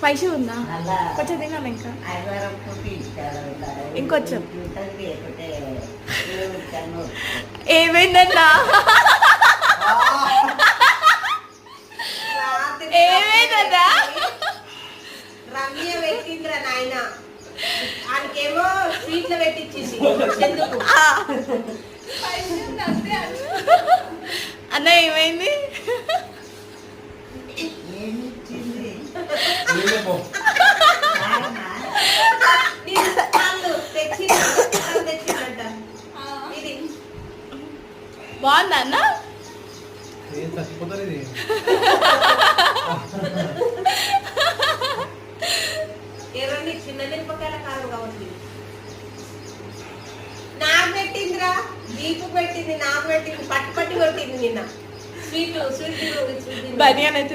Spicy ఉందా? కొంచెం తిన్నాను ఇంకా ఇంకొంచెం. ఏమైందన్నా? ఏమైందన్నా? రమ్య పెట్టిందిరా నాయన, ఆయనకేమో స్వీట్లు పెట్టించింది ఎందుకు. అన్న ఏమైంది? బాగుందా అన్న? ఏమండి చిన్న మిరపకాయల కారం కావచ్చు. నాకు పెట్టిందిరా, దీపు పెట్టింది, నాకు పెట్టింది, పట్టి పట్టి కొట్టింది నిన్న. స్వీట్ బనియాన్ అయితే